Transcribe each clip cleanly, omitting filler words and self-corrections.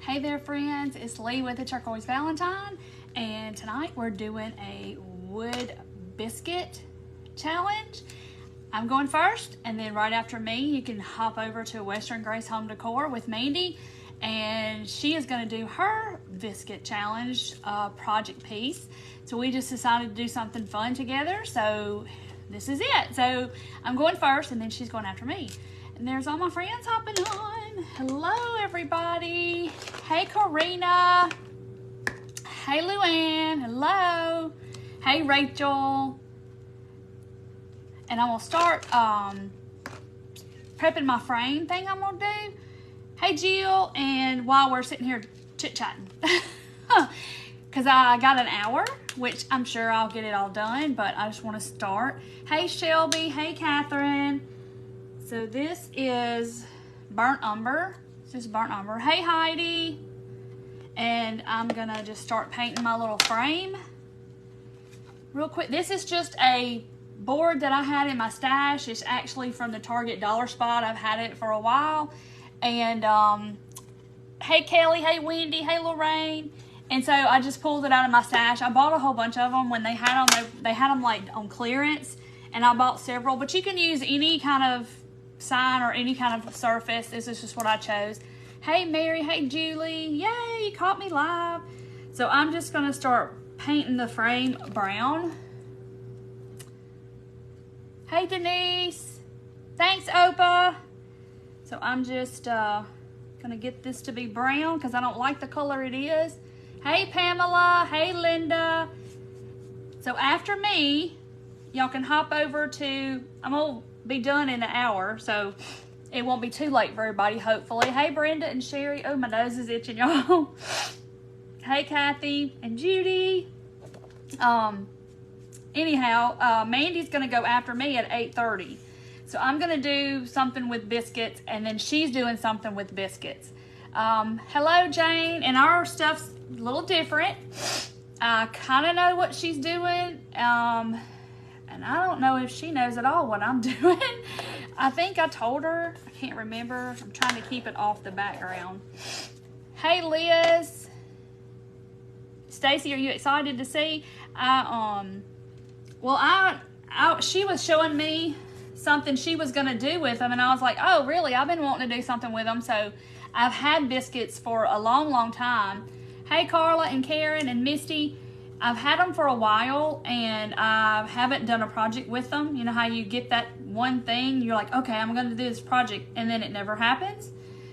Hey there friends, it's Lee with the Turquoise Valentine, and tonight we're doing a wood biscuit challenge. I'm going first, and then right after me you can hop over to Western Grace Home Decor with Mandy, and she is going to do her biscuit challenge project piece. So we just decided to do something fun together, so this is it. So I'm going first, and then she's going after me. And there's all my friends hopping on. Hello, everybody. Hey, Karina. Hey, Luann. Hello. Hey, Rachel. And I'm going to start prepping my frame thing I'm going to do. Hey, Jill. And while we're sitting here chit-chatting, because I got an hour, which I'm sure I'll get it all done, but I just want to start. Hey, Shelby. Hey, Catherine. So this is burnt umber. It's just burnt umber. Hey, Heidi. And I'm going to just start painting my little frame real quick. This is just a board that I had in my stash. It's actually from the Target Dollar Spot. I've had it for a while. And hey, Kelly. Hey, Wendy. Hey, Lorraine. And so I just pulled it out of my stash. I bought a whole bunch of them when they had them. They had them like on clearance. And I bought several. But you can use any kind of sign or any kind of surface. This is just what I chose. Hey, Mary. Hey, Julie. Yay, you caught me live. So I'm just going to start painting the frame brown. Hey, Denise. Thanks, Opa. So I'm just going to get this to be brown because I don't like the color it is. Hey, Pamela. Hey, Linda. So after me, y'all can hop over to, I'm going to be done in an hour, so it won't be too late for everybody, hopefully. Hey, Brenda and Sherry. Oh, my nose is itching, y'all. Hey, Kathy and Judy. Anyhow, Mandy's going to go after me at 8:30. So I'm going to do something with biscuits, and then she's doing something with biscuits. Hello, Jane. And our stuff's a little different. I kind of know what she's doing. And I don't know if she knows at all what I'm doing. I think I told her. I can't remember. I'm trying to keep it off the background. Hey, Liz. Stacy, are you excited to see? She was showing me something she was going to do with them. And I was like, oh, really? I've been wanting to do something with them. So I've had biscuits for a long, long time. Hey, Carla and Karen and Misty. I've had them for a while, and I haven't done a project with them. You know how you get that one thing, you're like, okay, I'm going to do this project, and then it never happens?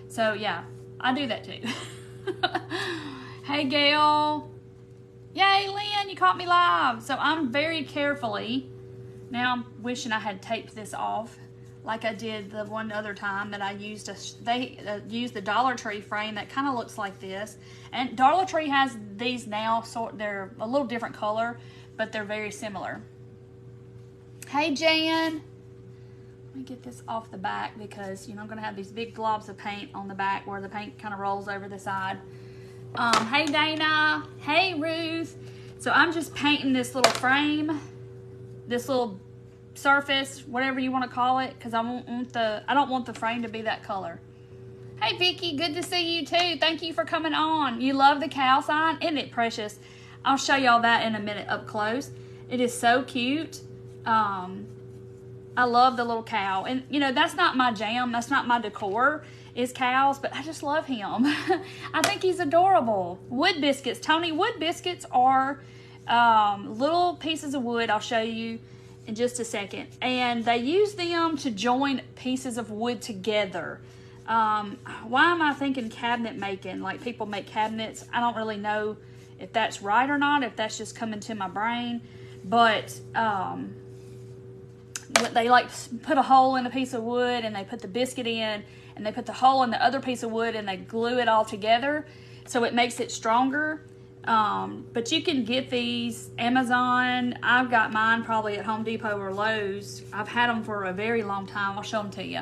So, yeah, I do that too. Hey, Gail. Yay, Lynn, you caught me live. So I'm very carefully, now I'm wishing I had taped this off like I did the one other time that I used. They used the Dollar Tree frame that kind of looks like this. And Dollar Tree has these now, they're a little different color, but they're very similar. Hey, Jan. Let me get this off the back because, you know, I'm going to have these big globs of paint on the back where the paint kind of rolls over the side. Hey, Dana. Hey, Ruth. So I'm just painting this little frame, this little surface, whatever you want to call it, because I don't want the frame to be that color. Hey, Vicky, good to see you too. Thank you for coming on. You love the cow sign? Isn't it precious? I'll show y'all that in a minute up close. It is so cute. I love the little cow. And, you know, that's not my jam. That's not my decor, is cows, but I just love him. I think he's adorable. Wood biscuits. Tony, wood biscuits are little pieces of wood. I'll show you in just a second. And they use them to join pieces of wood together. Why am I thinking cabinet making? Like people make cabinets. I don't really know if that's right or not, if that's just coming to my brain. But they like put a hole in a piece of wood and they put the biscuit in, and they put the hole in the other piece of wood and they glue it all together so it makes it stronger. But you can get these Amazon. I've got mine probably at Home Depot or Lowe's. I've had them for a very long time. I'll show them to you.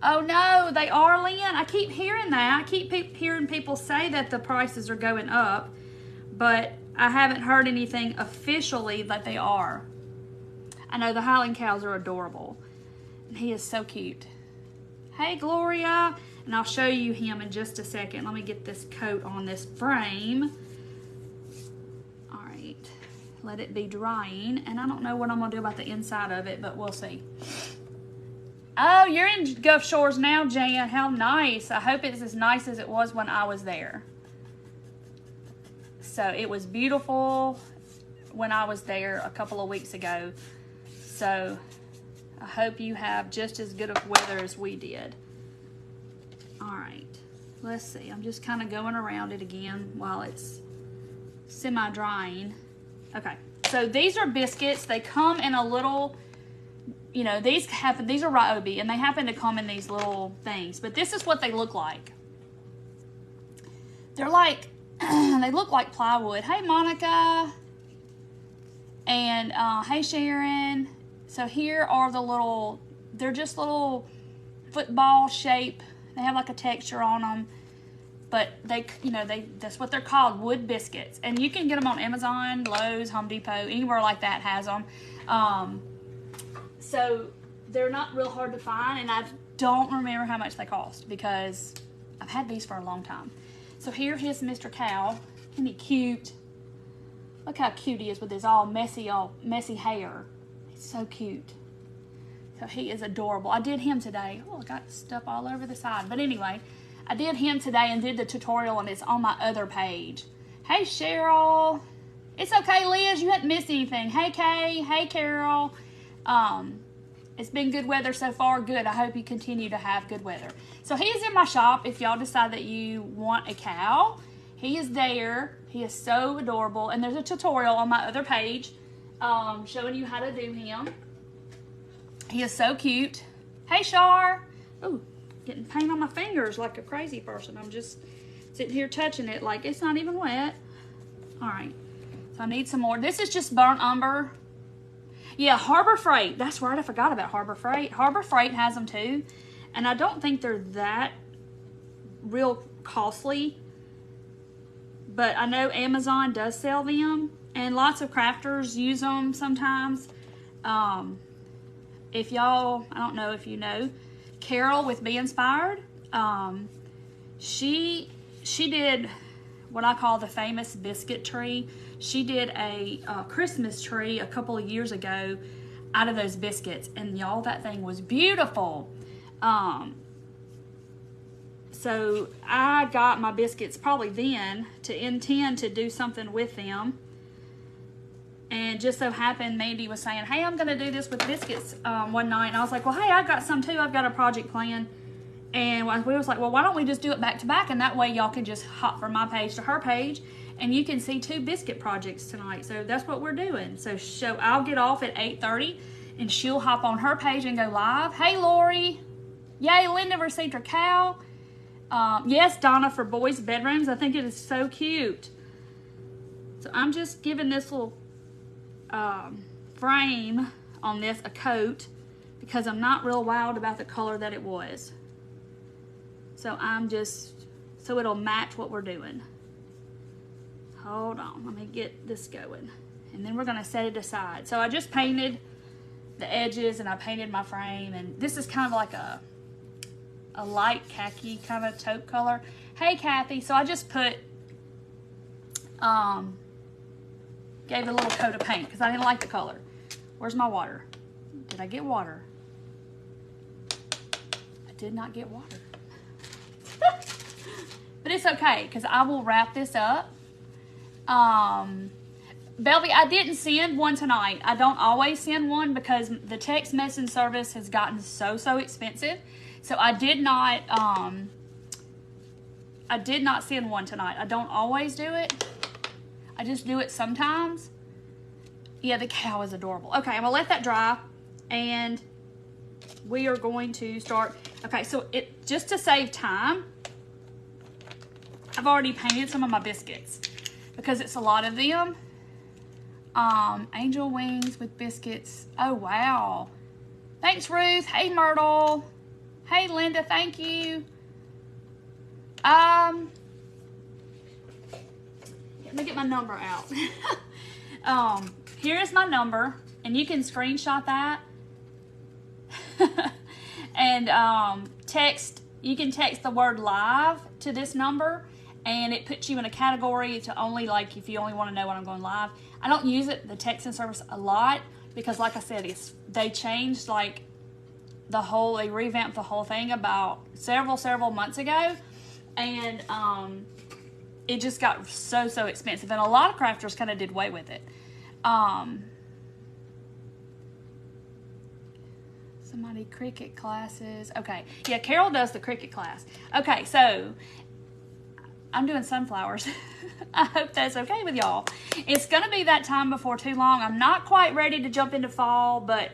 Oh no, they are, Lynn. I keep hearing that. I keep hearing people say that the prices are going up, but I haven't heard anything officially that they are. I know the Highland cows are adorable. And he is so cute. Hey, Gloria. And I'll show you him in just a second. Let me get this coat on this frame. All right, let it be drying. And I don't know what I'm gonna do about the inside of it, but we'll see. Oh, you're in Gulf Shores now, Jan. How nice. I hope it's as nice as it was when I was there. So it was beautiful when I was there a couple of weeks ago. So I hope you have just as good of weather as we did. All right, let's see. I'm just kind of going around it again while it's semi-drying. Okay, so these are biscuits. They come in a little, you know, these are Ryobi, and they happen to come in these little things. But this is what they look like. They're like, they look like plywood. Hey, Monica. And hey, Sharon. So here are the little, they're just little football shape. They have like a texture on them. But they, you know, that's what they're called, wood biscuits. And you can get them on Amazon, Lowe's, Home Depot, anywhere like that has them. So they're not real hard to find, and I don't remember how much they cost because I've had these for a long time. So here is Mr. Cow. Isn't he cute? Look how cute he is with his all messy hair. He's so cute. So he is adorable. I did him today. Oh, I got stuff all over the side. But anyway, I did him today and did the tutorial, and it's on my other page. Hey, Cheryl. It's okay, Liz. You hadn't missed anything. Hey, Kay. Hey, Carol. It's been good weather so far. Good. I hope you continue to have good weather. So he is in my shop if y'all decide that you want a cow. He is there. He is so adorable. And there's a tutorial on my other page showing you how to do him. He is so cute. Hey, Shar. Ooh, getting paint on my fingers like a crazy person. I'm just sitting here touching it like it's not even wet. All right. So I need some more. This is just burnt umber. Yeah, Harbor Freight. That's right. I forgot about Harbor Freight. Harbor Freight has them too. And I don't think they're that real costly. But I know Amazon does sell them. And lots of crafters use them sometimes. If y'all, I don't know if you know, Carol with Be Inspired. She did what I call the famous biscuit tree. She did a Christmas tree a couple of years ago out of those biscuits. And y'all, that thing was beautiful. So I got my biscuits probably then to intend to do something with them. And just so happened, Mandy was saying, hey, I'm going to do this with biscuits one night. And I was like, well, hey, I've got some too. I've got a project plan. And we was like, well, why don't we just do it back to back? And that way y'all can just hop from my page to her page. And you can see 2 biscuit projects tonight. So that's what we're doing. So I'll get off at 8:30 and she'll hop on her page and go live. Hey, Lori. Yay, Linda received her cow. Yes, Donna, for boys' bedrooms. I think it is so cute. So I'm just giving this little frame on this a coat because I'm not real wild about the color that it was. So so it'll match what we're doing. Hold on, let me get this going. And then we're gonna set it aside. So I just painted the edges and I painted my frame, and this is kind of like a light khaki kind of taupe color. Hey, Kathy. So I just put, gave it a little coat of paint because I didn't like the color. Where's my water? Did I get water? I did not get water. But it's okay because I will wrap this up. Belby, I didn't send one tonight. I don't always send one because the text messaging service has gotten so expensive. So I did not send one tonight. I don't always do it. I just do it sometimes. Yeah, the cow is adorable. Okay, I'm gonna let that dry and we are going to start. Okay, so just to save time, I've already painted some of my biscuits because it's a lot of them. Angel wings with biscuits. Oh, wow. Thanks, Ruth. Hey, Myrtle. Hey, Linda, thank you. Let me get my number out. Here is my number, and you can screenshot that and text you can text the word live to this number, and it puts you in a category to only, like, if you only want to know when I'm going live. I don't use it, the texting service, a lot, because like I said, they changed, like, they revamped the whole thing about several months ago, and it just got so expensive, and a lot of crafters kind of did away with it. Somebody, cricket classes. Okay, yeah, Carol does the cricket class. Okay, so I'm doing sunflowers. I hope that's okay with y'all. It's going to be that time before too long. I'm not quite ready to jump into fall, but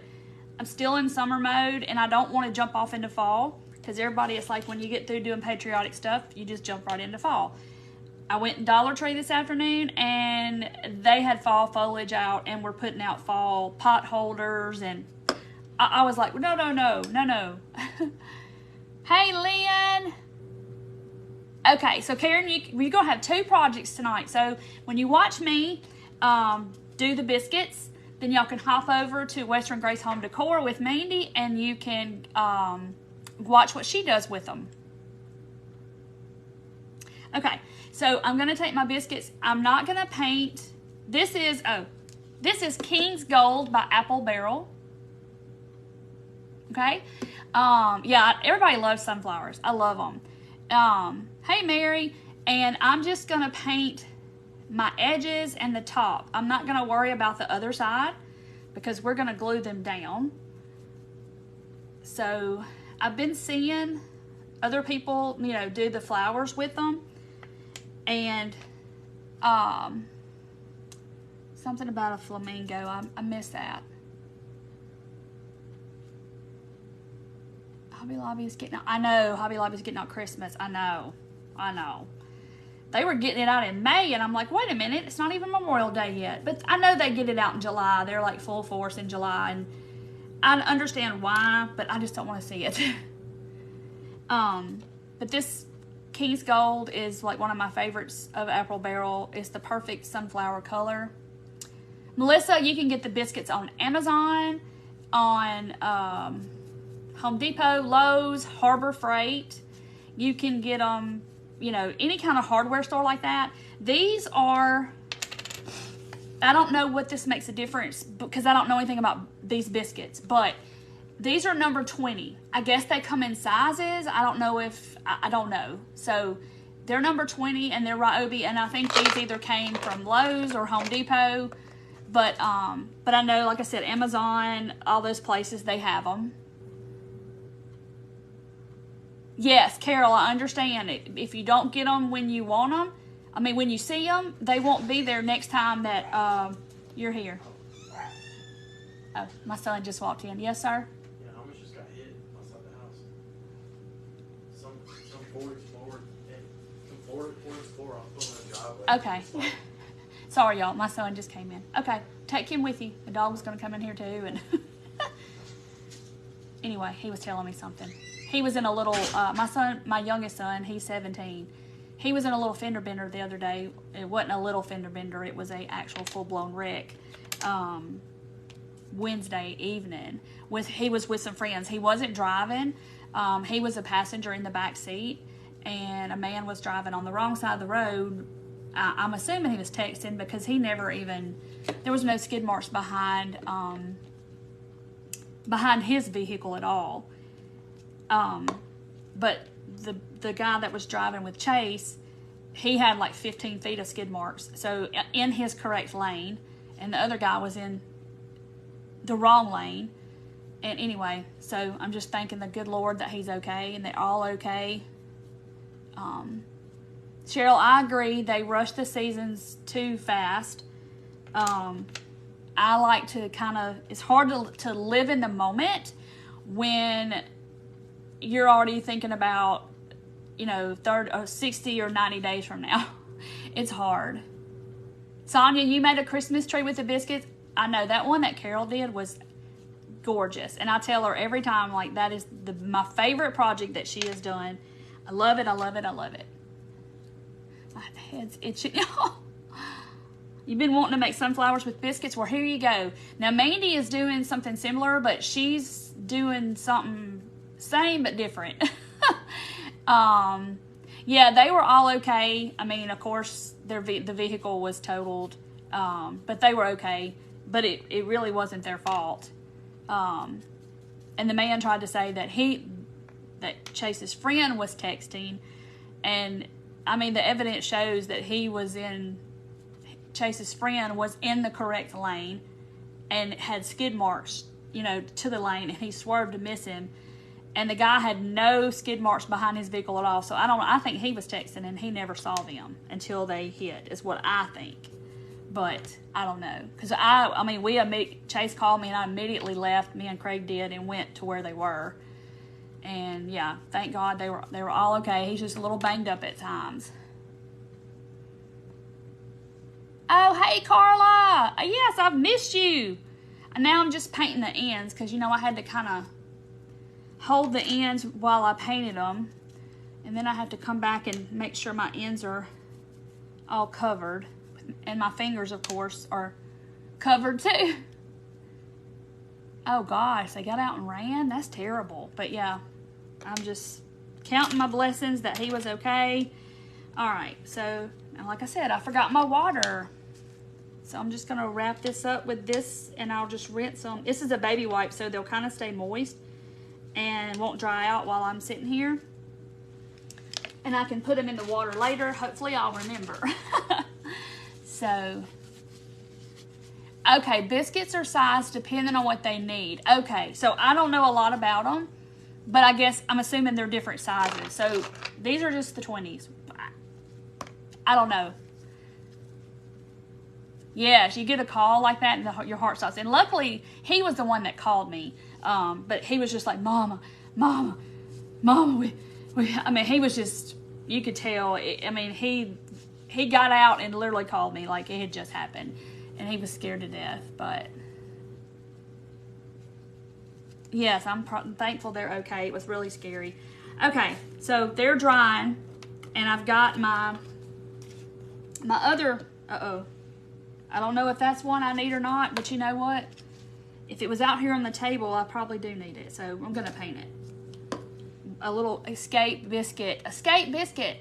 I'm still in summer mode, and I don't want to jump off into fall, because everybody, it's like when you get through doing patriotic stuff, you just jump right into fall. I went in Dollar Tree this afternoon, and they had fall foliage out, and we're putting out fall pot holders, and I was like, no. Hey, Lynn. Okay, so Karen, we're going to have 2 projects tonight. So when you watch me do the biscuits, then y'all can hop over to Western Grace Home Decor with Mandy, and you can watch what she does with them. Okay, so I'm going to take my biscuits. I'm not going to paint. This is King's Gold by Apple Barrel. Okay, yeah, everybody loves sunflowers. I love them. Hey, Mary, and I'm just going to paint my edges and the top. I'm not going to worry about the other side because we're going to glue them down. So I've been seeing other people, do the flowers with them, and something about a flamingo. I missed that. Hobby Lobby is getting out. I know Hobby Lobby is getting out Christmas. I know. They were getting it out in May, and I'm like, wait a minute, it's not even Memorial Day yet. But I know they get it out in July. They're like full force in July, and I understand why, but I just don't want to see it. But this King's Gold is like one of my favorites of Apple Barrel. It's the perfect sunflower color. Melissa, you can get the biscuits on Amazon, on Home Depot, Lowe's, Harbor Freight. You can get them, any kind of hardware store like that. These are, I don't know what this makes a difference because I don't know anything about these biscuits, but these are number 20. I guess they come in sizes. I don't know. So they're number 20, and they're Ryobi, and I think these either came from Lowe's or Home Depot. But I know, like I said, Amazon, all those places, they have them. Yes, Carol, I understand it. If you don't get them when you want them, when you see them, they won't be there next time that you're here. Oh, my son just walked in. Yes, sir? Yeah, how much just got hit outside the house? Some floor off the driveway. Okay. Sorry, y'all. My son just came in. Okay, take him with you. The dog's going to come in here, too. And anyway, he was telling me something. He was in a little, my youngest son, he's 17. He was in a little fender bender the other day. It wasn't a little fender bender. It was a actual full-blown wreck. Wednesday evening. He was with some friends. He wasn't driving. He was a passenger in the back seat, and a man was driving on the wrong side of the road. I'm assuming he was texting because he never even, there was no skid marks behind his vehicle at all. But the guy that was driving with Chase, he had like 15 feet of skid marks. So in his correct lane, and the other guy was in the wrong lane. And anyway, so I'm just thanking the good Lord that he's okay and they're all okay. Cheryl, I agree. They rush the seasons too fast. I like to it's hard to live in the moment when you're already thinking about, 60 or 90 days from now. It's hard. Sonia, you made a Christmas tree with the biscuits. I know that one that Carol did was gorgeous. And I tell her every time, like, that is my favorite project that she has done. I love it. I love it. I love it. My head's itching. You've been wanting to make sunflowers with biscuits? Well, here you go. Now, Mandy is doing something similar, but she's doing something same but different. Yeah, they were all okay. I mean, of course, the vehicle was totaled, but they were okay. But it really wasn't their fault. And the man tried to say that Chase's friend was texting, and I mean, the evidence shows that Chase's friend was in the correct lane and had skid marks, to the lane, and he swerved to miss him. And the guy had no skid marks behind his vehicle at all. So I think he was texting and he never saw them until they hit, is what I think. But I don't know. Because Chase called me and I immediately left. Me and Craig did, and went to where they were. And yeah, thank God they were all okay. He's just a little banged up at times. Oh, hey, Carla. Yes, I've missed you. And now I'm just painting the ends because, I had to kind of hold the ends while I painted them. And then I have to come back and make sure my ends are all covered. And my fingers, of course, are covered too. Oh, gosh, they got out and ran? That's terrible. But, yeah, I'm just counting my blessings that he was okay. All right, so, like I said, I forgot my water. So I'm just going to wrap this up with this, and I'll just rinse them. This is a baby wipe, so they'll kind of stay moist and won't dry out while I'm sitting here. And I can put them in the water later. Hopefully I'll remember. So, okay, biscuits are sized depending on what they need. Okay, so I don't know a lot about them, but I guess I'm assuming they're different sizes. So these are just the 20s. I don't know. Yes, you get a call like that and your heart stops. And luckily, he was the one that called me. But he was just like, Mama, he was just, you could tell. He got out and literally called me like it had just happened. And he was scared to death. But, yes, I'm thankful they're okay. It was really scary. Okay, so they're drying. And I've got my other, I don't know if that's one I need or not, but you know what? If it was out here on the table, I probably do need it. So I'm going to paint it. A little escape biscuit. Escape biscuit.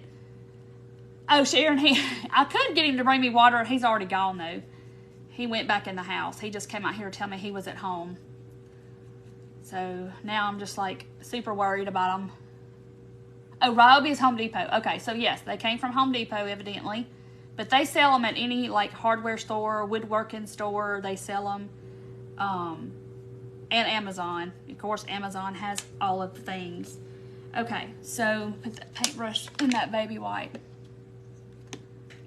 Oh, Sharon, I could get him to bring me water. He's already gone, though. He went back in the house. He just came out here to tell me he was at home. So now I'm just like super worried about him. Oh, Ryobi's Home Depot. Okay, so yes, they came from Home Depot, evidently. But they sell them at any like hardware store, woodworking store. They sell them. And Amazon. Of course, Amazon has all of the things. Okay, so put that paintbrush in that baby wipe.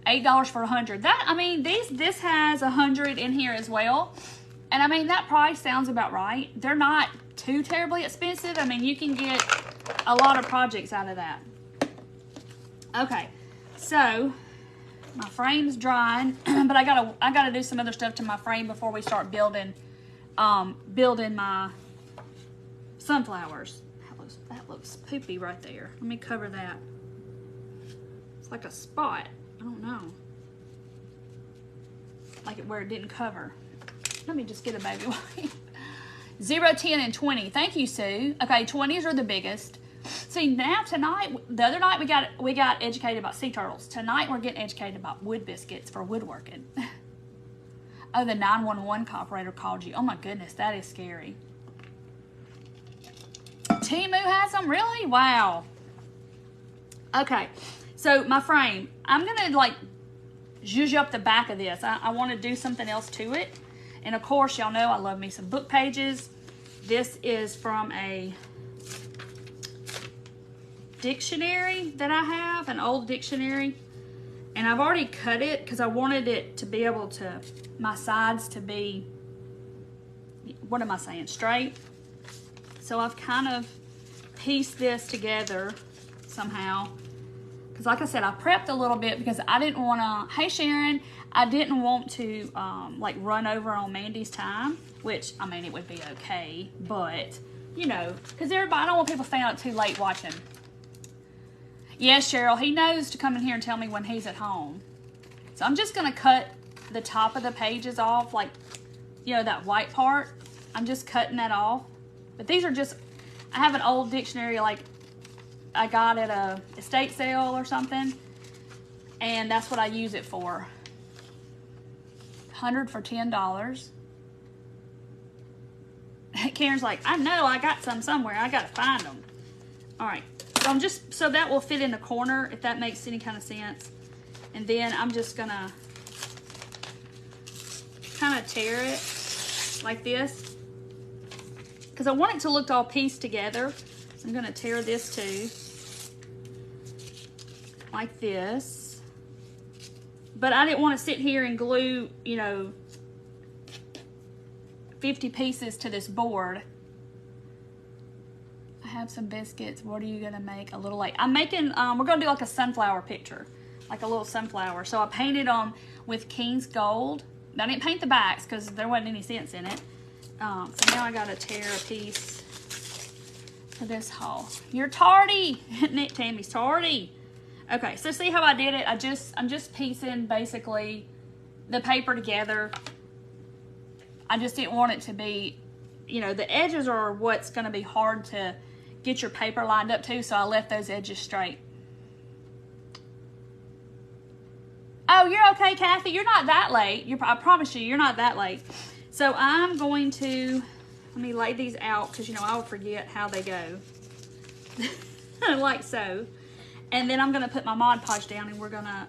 $8 for 100. This has 100 in here as well. And that price sounds about right. They're not too terribly expensive. You can get a lot of projects out of that. Okay, so my frame's drying, but I gotta do some other stuff to my frame before we start building my sunflowers. That looks poopy right there. Let me cover that. It's like a spot. I don't know. Like where it didn't cover. Let me just get a baby wipe. 0, 10, and 20. Thank you, Sue. Okay, 20s are the biggest. See, now tonight, the other night we got educated about sea turtles. Tonight we're getting educated about wood biscuits for woodworking. Oh, the 911 operator called you. Oh my goodness, that is scary. Temu has them? Really? Wow. Okay, so my frame. I'm going to zhuzh up the back of this. I want to do something else to it. And of course, y'all know I love me some book pages. This is from a dictionary that I have, an old dictionary. And I've already cut it because I wanted it to be able to, my sides to be, what am I saying, straight. So I've kind of pieced this together somehow. Because like I said, I prepped a little bit because I didn't want to, hey Sharon, I didn't want to run over on Mandy's time, which, it would be okay, but, because I don't want people staying up too late watching. Yes, Cheryl, he knows to come in here and tell me when he's at home. So I'm just going to cut the top of the pages off, that white part. I'm just cutting that off. But these are just, I have an old dictionary, I got at a estate sale or something, and that's what I use it for. 100 for $10. Karen's like, I know, I got some somewhere. I gotta find them. All right, so I'm just, so that will fit in the corner, if that makes any kind of sense. And then I'm just gonna kind of tear it like this, because I want it to look all pieced together. So I'm gonna tear this too, like this. But I didn't want to sit here and glue, you know, 50 pieces to this board. I have some biscuits. What are you gonna make? A little like, I'm making, we're gonna do like a sunflower picture, like a little sunflower. So I painted them with King's Gold. I didn't paint the backs because there wasn't any sense in it. So now I gotta tear a piece for this haul. You're tardy, Nick. Tammy's tardy. Okay, so see how I did it? I'm just piecing basically the paper together. I just didn't want it to be, you know, the edges are what's gonna be hard to get your paper lined up to, so I left those edges straight. Oh, you're okay, Kathy. You're not that late. I promise you, you're not that late. So I'm going to, let me lay these out because, you know, I'll forget how they go. Like so. And then I'm going to put my Mod Podge down and we're going to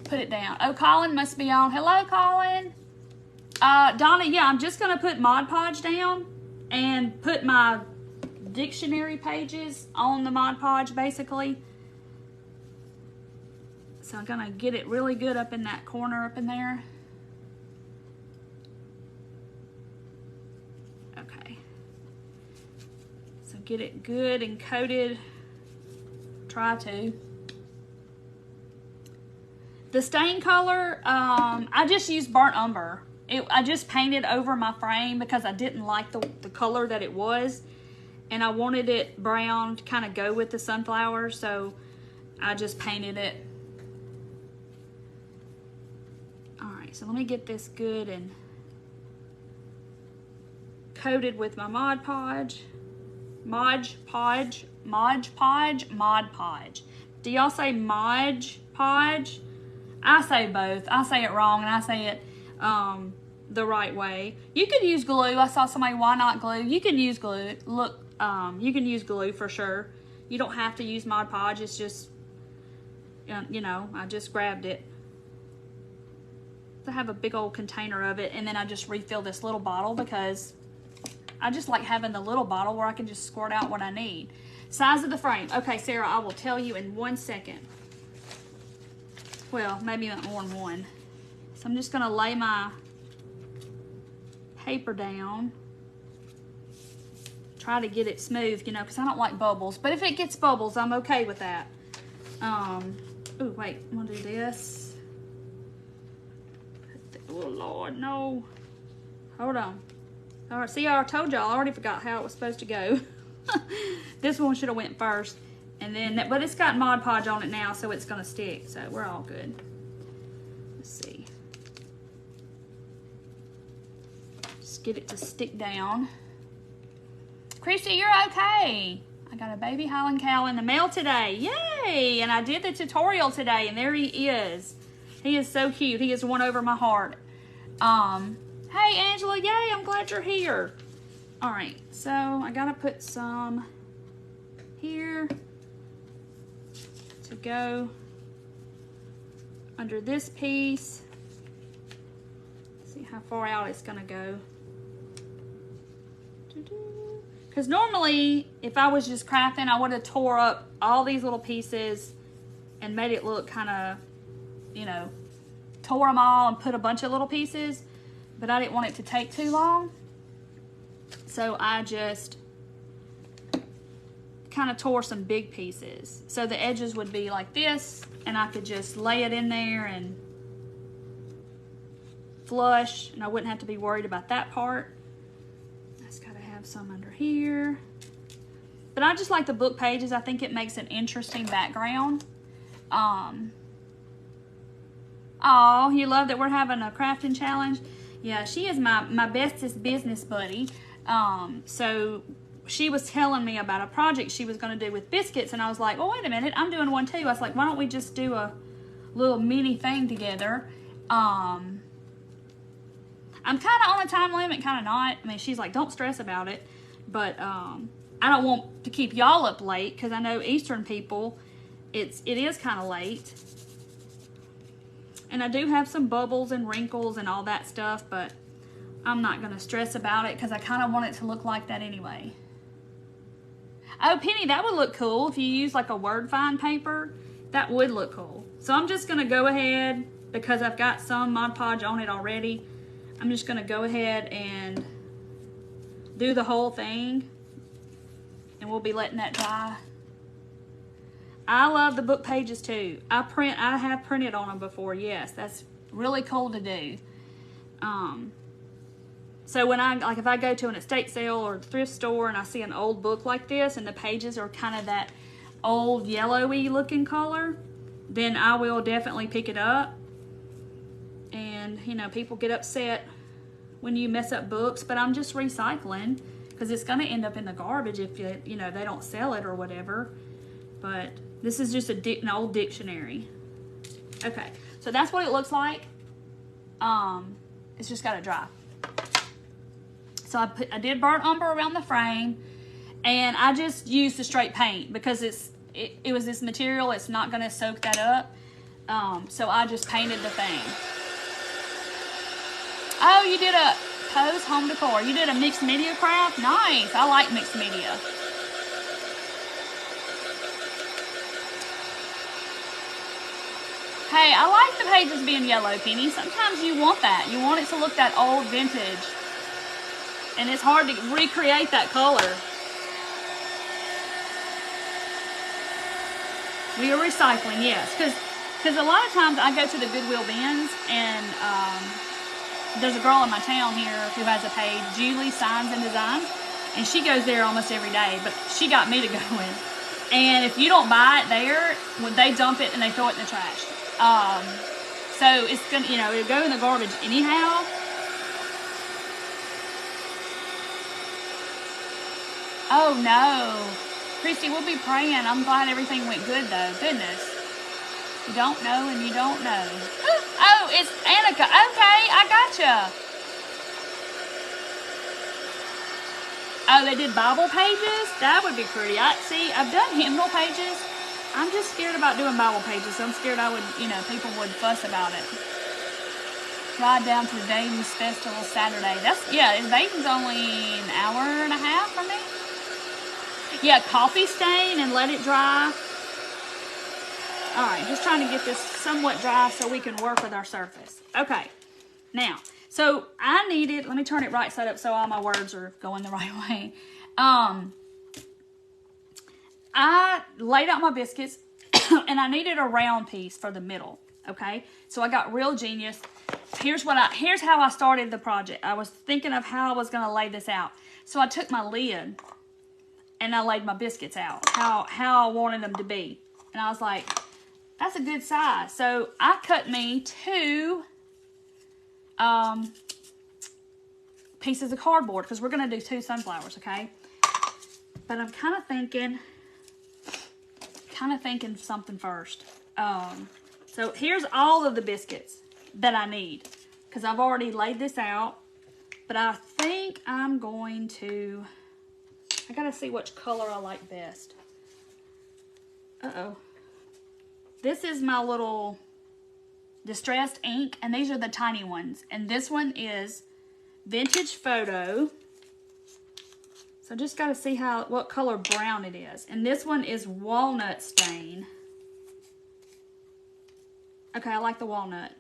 put it down. Oh, Colin must be on. Hello, Colin. Donna, yeah, I'm just going to put Mod Podge down and put my dictionary pages on the Mod Podge, basically. So I'm gonna get it really good up in that corner up in there. Okay. So get it good and coated. Try to. The stain color, I just used burnt umber. I just painted over my frame because I didn't like the color that it was. And I wanted it brown to kind of go with the sunflower. So I just painted it. So let me get this good and coated with my Mod Podge. Mod Podge. Do y'all say Mod Podge? I say both. I say it wrong and I say it the right way. You could use glue. I saw somebody, why not glue? You can use glue. Look, you can use glue for sure. You don't have to use Mod Podge. It's just, you know, I just grabbed it. I have a big old container of it, and then I just refill this little bottle because I just like having the little bottle where I can just squirt out what I need. Size of the frame. Okay, Sarah, I will tell you in 1 second. Well, maybe not more than one. So I'm just gonna lay my paper down. Try to get it smooth, you know, because I don't like bubbles. But if it gets bubbles, I'm okay with that. Oh, wait, I'm gonna do this. Oh, Lord, no. Hold on. All right, see, I told y'all, I already forgot how it was supposed to go. This one should have went first. And then, but it's got Mod Podge on it now, so it's going to stick. So we're all good. Let's see. Just get it to stick down. Christy, you're okay. I got a baby Highland cow in the mail today. Yay! And I did the tutorial today, and there he is. He is so cute. He has won over my heart. Hey, Angela. Yay, I'm glad you're here. All right, so I got to put some here to go under this piece. See how far out it's going to go. Because normally, if I was just crafting, I would have tore up all these little pieces and made it look kind of, you know, tore them all and put a bunch of little pieces, but I didn't want it to take too long. So I just kind of tore some big pieces. So the edges would be like this, and I could just lay it in there and flush, and I wouldn't have to be worried about that part. I just gotta have some under here. But I just like the book pages. I think it makes an interesting background. Oh, you love that we're having a crafting challenge? Yeah, she is my bestest business buddy. So she was telling me about a project she was going to do with biscuits, and I was like, well, wait a minute, I'm doing one too. I was like, why don't we just do a little mini thing together? I'm kind of on a time limit, kind of not. I mean, she's like, don't stress about it. But I don't want to keep y'all up late, because I know Eastern people, it is kind of late. And I do have some bubbles and wrinkles and all that stuff, but I'm not going to stress about it because I kind of want it to look like that anyway. Oh, Penny, that would look cool if you use like a word find paper. That would look cool. So I'm just going to go ahead, because I've got some Mod Podge on it already. I'm just going to go ahead and do the whole thing. And we'll be letting that dry. I love the book pages too. I have printed on them before. Yes, that's really cool to do. So when if I go to an estate sale or thrift store and I see an old book like this and the pages are kind of that old yellowy looking color, then I will definitely pick it up. And you know, people get upset when you mess up books, but I'm just recycling because it's going to end up in the garbage if you know they don't sell it or whatever. But this is just an old dictionary. Okay, so that's what it looks like. It's just got to dry. So I did burnt umber around the frame, and I just used the straight paint because it was this material. It's not going to soak that up. So I just painted the thing. Oh, you did a Pose home decor. You did a mixed media craft? Nice. I like mixed media. Hey, I like the pages being yellow, Penny. Sometimes you want that. You want it to look that old vintage. And it's hard to recreate that color. We are recycling, yes. Because a lot of times I go to the Goodwill bins, and there's a girl in my town here who has a page, Julie Signs and Designs, and she goes there almost every day, but she got me to go in. And if you don't buy it there, when they dump it and they throw it in the trash. So it's gonna, you know, it'll go in the garbage anyhow. Oh no. Christy, we'll be praying. I'm glad everything went good though. Goodness. You don't know and you don't know. Oh, it's Annika. Okay, I gotcha. Oh, they did Bible pages? That would be pretty. I've done hymnal pages. I'm just scared about doing Bible pages. So I'm scared people would fuss about it. Ride down to Dayton's Festival Saturday. Dayton's only an hour and a half from me. Yeah, coffee stain and let it dry. All right, just trying to get this somewhat dry so we can work with our surface. Okay, now, so I needed, let me turn it right side up so all my words are going the right way. I laid out my biscuits and I needed a round piece for the middle, okay? So I got Real Genius. Here's how I started the project. I was thinking of how I was gonna lay this out. So I took my lid and I laid my biscuits out, how I wanted them to be. And I was like, that's a good size. So I cut me 2 pieces of cardboard because we're going to do 2 sunflowers, okay? But I'm kind of thinking something first. So here's all of the biscuits that I need because I've already laid this out. But I think I'm going to, I got to see which color I like best. Uh-oh. This is my little distressed ink, and these are the tiny ones. And this one is Vintage Photo. So just got to see what color brown it is. And this one is Walnut Stain. Okay, I like the walnut.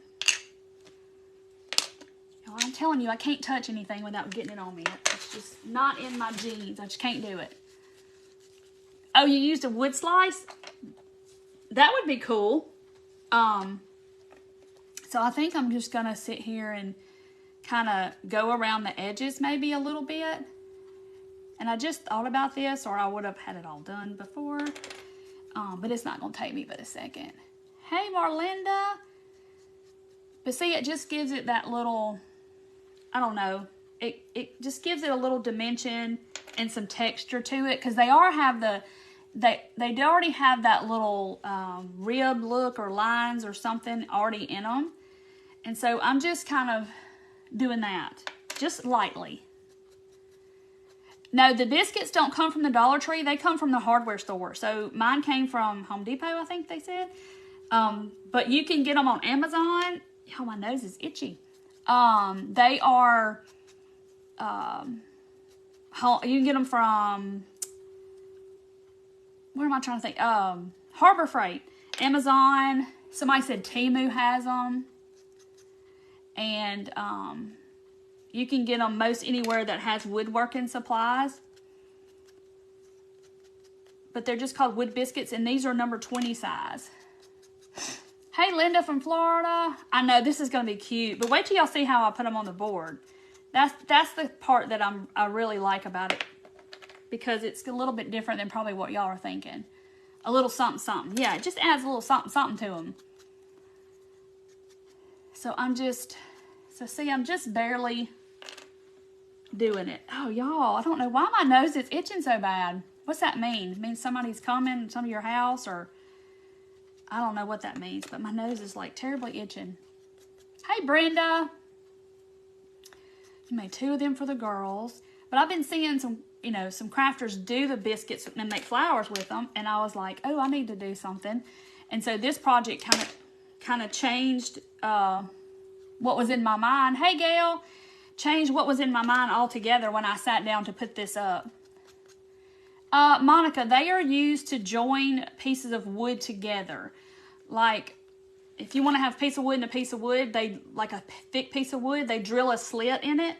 Oh, I'm telling you, I can't touch anything without getting it on me. It's just not in my genes. I just can't do it. Oh, you used a wood slice? That would be cool. So I think I'm just going to sit here and kind of go around the edges maybe a little bit. And I just thought about this, or I would have had it all done before. But it's not going to take me but a second. Hey, Marlinda. But see, it just gives it that little, I don't know. It just gives it a little dimension. and some texture to it, because they already have that little rib look or lines or something already in them. And so I'm just kind of doing that, just lightly. No, the biscuits don't come from the Dollar Tree. They come from the hardware store. So mine came from Home Depot, I think they said. But you can get them on Amazon. Oh, my nose is itchy. They are, you can get them from, where am I trying to think? Harbor Freight, Amazon. Somebody said Temu has them. And you can get them most anywhere that has woodworking supplies. But they're just called wood biscuits, and these are number 20 size. Hey, Linda from Florida. I know this is going to be cute, but wait till y'all see how I put them on the board. That's the part that I really like about it, because it's a little bit different than probably what y'all are thinking. A little something, something. Yeah, it just adds a little something, something to them. So I'm just barely doing it. Oh, y'all, I don't know why my nose is itching so bad. What's that mean? It means somebody's coming to your house, or I don't know what that means, but my nose is like terribly itching. Hey, Brenda. You made 2 of them for the girls. But I've been seeing some crafters do the biscuits and make flowers with them, and I was like, oh, I need to do something. And so this project kind of changed what was in my mind. Hey, Gail. Changed what was in my mind altogether when I sat down to put this up. Monica, they are used to join pieces of wood together. Like, if you want to have a piece of wood and a piece of wood, like a thick piece of wood, they drill a slit in it,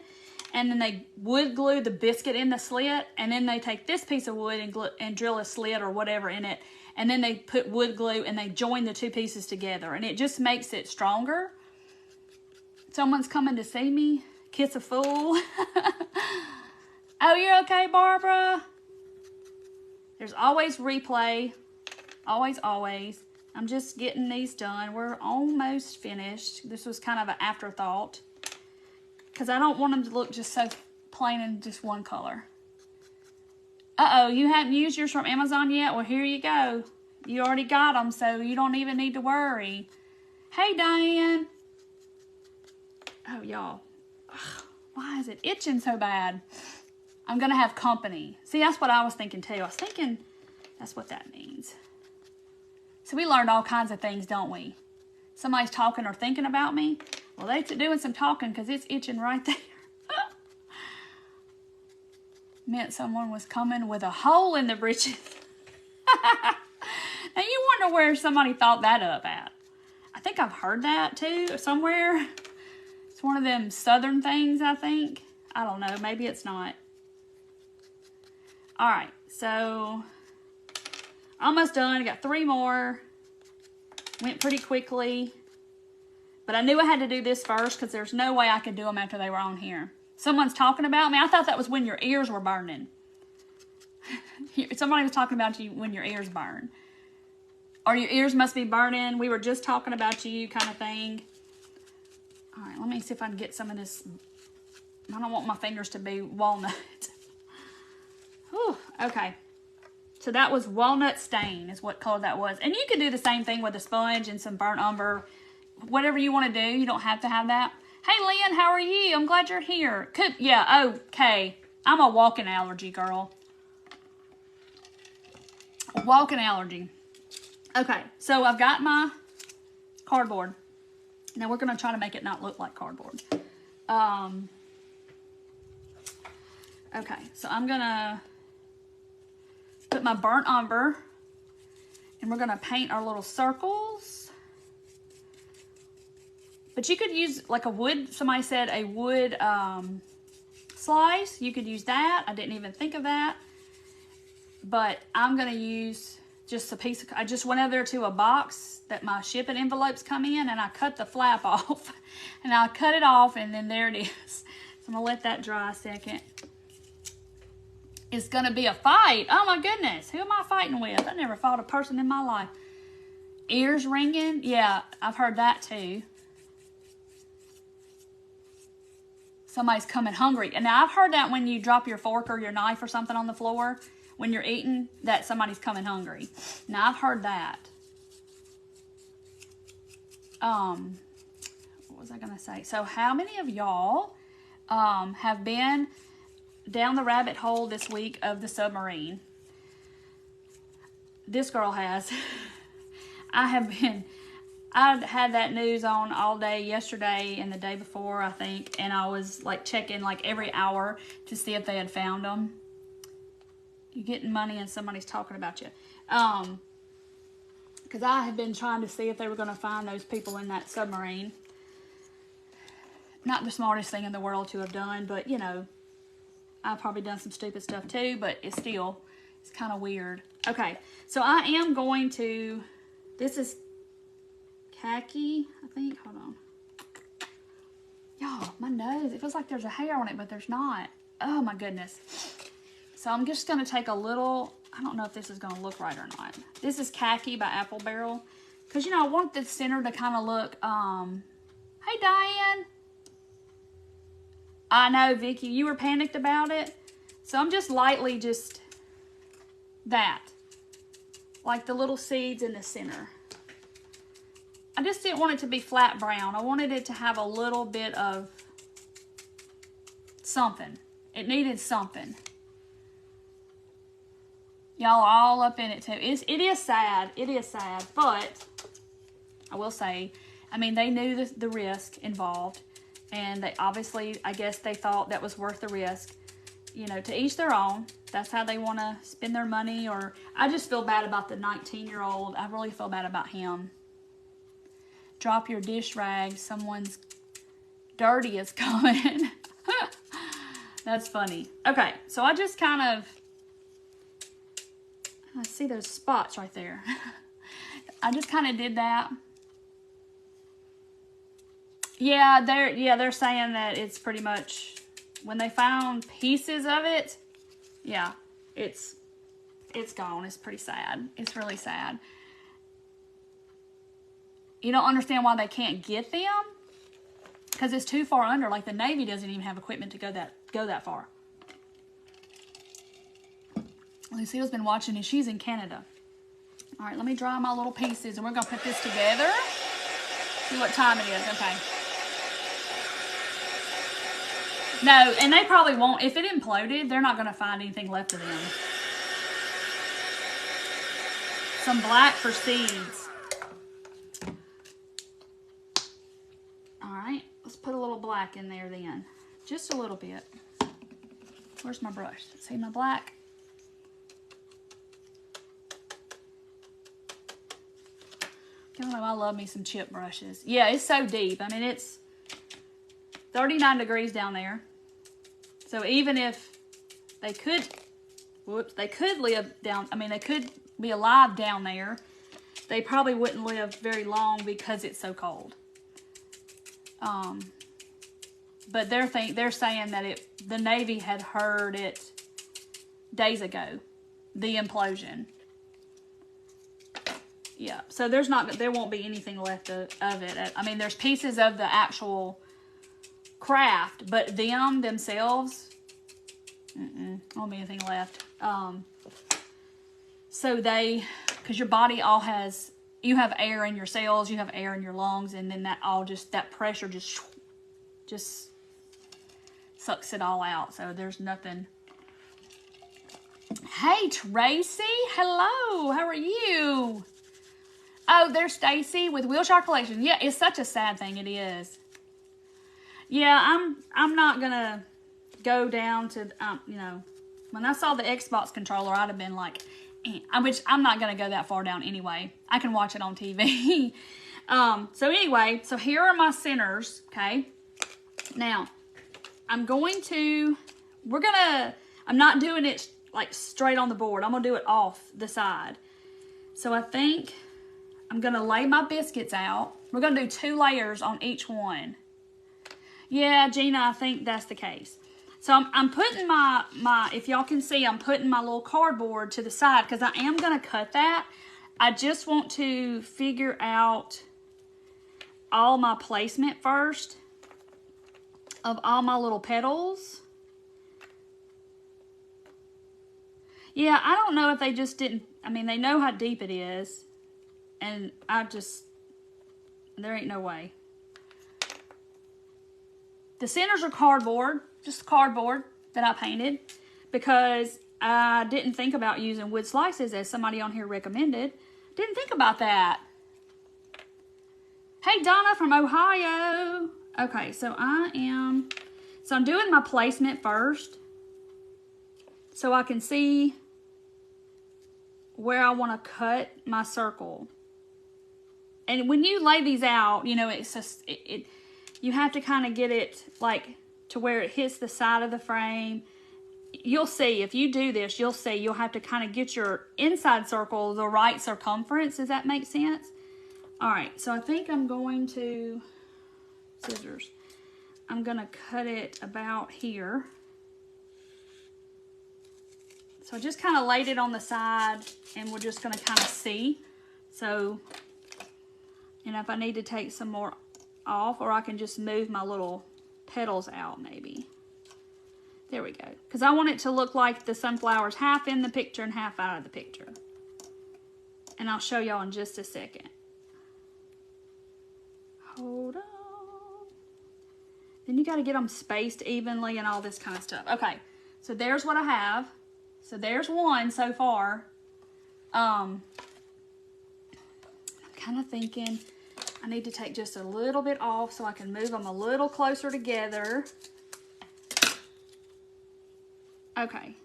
and then they wood glue the biscuit in the slit, and then they take this piece of wood and drill a slit or whatever in it, and then they put wood glue and they join the 2 pieces together, and it just makes it stronger. Someone's coming to see me. Kiss a fool. Oh, you're okay, Barbara? There's always replay. Always, always. I'm just getting these done. We're almost finished. This was kind of an afterthought, because I don't want them to look just so plain in just one color. Uh-oh, you haven't used yours from Amazon yet? Well, here you go. You already got them, so you don't even need to worry. Hey, Diane. Oh, y'all. Why is it itching so bad? I'm going to have company. See, that's what I was thinking too. I was thinking that's what that means. So we learned all kinds of things, don't we? Somebody's talking or thinking about me. Well, they're doing some talking because it's itching right there. Meant someone was coming with a hole in the britches. Now you wonder where somebody thought that up at. I think I've heard that too somewhere. It's one of them southern things, I think. I don't know. Maybe it's not. All right. So, almost done. I got 3 more. Went pretty quickly. But I knew I had to do this first because there's no way I could do them after they were on here. Someone's talking about me. I thought that was when your ears were burning. Somebody was talking about you when your ears burn. Or your ears must be burning. We were just talking about you kind of thing. All right, let me see if I can get some of this. I don't want my fingers to be walnut. Whew, okay. So that was walnut stain is what color that was. And you could do the same thing with a sponge and some burnt umber. Whatever you want to do. You don't have to have that. Hey, Lynn, how are you? I'm glad you're here. Yeah, okay. I'm a walking allergy, girl. A walking allergy. Okay, so I've got my cardboard. Now we're going to try to make it not look like cardboard. Okay, so I'm going to put my burnt umber, and we're going to paint our little circles. But you could use like a wood, somebody said a wood slice. You could use that. I didn't even think of that. But I'm going to use just a piece of, I just went over there to a box that my shipping envelopes come in, and I cut the flap off. And I cut it off, and then there it is. So I'm going to let that dry a second. It's going to be a fight. Oh my goodness. Who am I fighting with? I never fought a person in my life. Ears ringing? Yeah, I've heard that too. somebody's coming hungry. And now I've heard that when you drop your fork or your knife or something on the floor when you're eating, that somebody's coming hungry. Now I've heard that. What was I gonna say? So how many of y'all have been down the rabbit hole this week of the submarine? This girl has. I had that news on all day yesterday and the day before, I think, and I was like checking like every hour to see if they had found them. You're getting money and somebody's talking about you. Because I have been trying to see if they were going to find those people in that submarine. Not the smartest thing in the world to have done, but you know, I've probably done some stupid stuff too, but it's kind of weird. Okay, so I am going to, this is khaki, I think. Hold on. Y'all, my nose, it feels like there's a hair on it, but there's not. Oh my goodness. So I'm just going to take a little, I don't know if this is going to look right or not. This is khaki by Apple Barrel. Because, you know, I want the center to kind of look, hey Diane. I know, Vicky, you were panicked about it. So I'm just lightly just that. Like the little seeds in the center. I just didn't want it to be flat brown. I wanted it to have a little bit of something. It needed something. Y'all are all up in it too. It is sad. It is sad. But I will say, I mean, they knew the risk involved. And they obviously, I guess they thought that was worth the risk. You know, to each their own. That's how they want to spend their money. Or I just feel bad about the 19-year-old. I really feel bad about him. Drop your dish rag. Someone's dirty is coming. That's funny. Okay, so I just kind of, I see those spots right there. I just kind of did that. Yeah, they're saying that it's pretty much, when they found pieces of it, yeah, it's gone. It's pretty sad. It's really sad. You don't understand why they can't get them? Because it's too far under. Like the Navy doesn't even have equipment to go that far. Lucille's been watching and she's in Canada. All right, let me dry my little pieces and we're going to put this together. See what time it is. Okay. No, and they probably won't. If it imploded, they're not going to find anything left of them. Some black for seeds. All right, let's put a little black in there then. Just a little bit. Where's my brush? See my black? Y'all know I love me some chip brushes. Yeah, it's so deep. I mean, it's 39 degrees down there. So even if they could, they could live down, I mean, they could be alive down there, they probably wouldn't live very long because it's so cold. But they're saying that the Navy had heard it days ago, the implosion. Yeah, so there won't be anything left of it. I mean, there's pieces of the actual craft, but themselves, won't be anything left. So because your body all has, you have air in your cells, you have air in your lungs, and then that pressure just sucks it all out. So there's nothing. Hey, Tracy. Hello. How are you? Oh, there's Stacy with Wheelchair Collection. Yeah, it's such a sad thing. It is. Yeah, I'm not gonna go down to you know, when I saw the Xbox controller, I'd have been like, which I'm not gonna go that far down anyway. I can watch it on TV. So anyway, so here are my centers. Okay. Now, I'm not doing it like straight on the board. I'm gonna do it off the side. So I think I'm gonna lay my biscuits out. We're gonna do 2 layers on each one. Yeah, Gina, I think that's the case. So I'm putting my, if y'all can see, I'm putting my little cardboard to the side because I am going to cut that. I just want to figure out all my placement first. of all my little petals. Yeah, I don't know if they just didn't, I mean, they know how deep it is. And there ain't no way. The centers are cardboard, just cardboard that I painted, because I didn't think about using wood slices as somebody on here recommended. Didn't think about that. Hey, Donna from Ohio. Okay, so I'm doing my placement first so I can see where I want to cut my circle. And when you lay these out, you know, it's just, you have to kind of get it like to where it hits the side of the frame. You'll see, if you do this, you'll see you'll have to kind of get your inside circle the right circumference. Does that make sense? All right, so I think I'm going to, scissors, I'm going to cut it about here. So I just kind of laid it on the side, and we're just going to kind of see. So, and if I need to take some more off, or I can just move my little petals out maybe. There we go. Because I want it to look like the sunflower's half in the picture and half out of the picture. And I'll show y'all in just a second. Hold on. Then you got to get them spaced evenly and all this kind of stuff. Okay, so there's what I have. So there's one so far. I'm kind of thinking I need to take just a little bit off so I can move them a little closer together. Okay,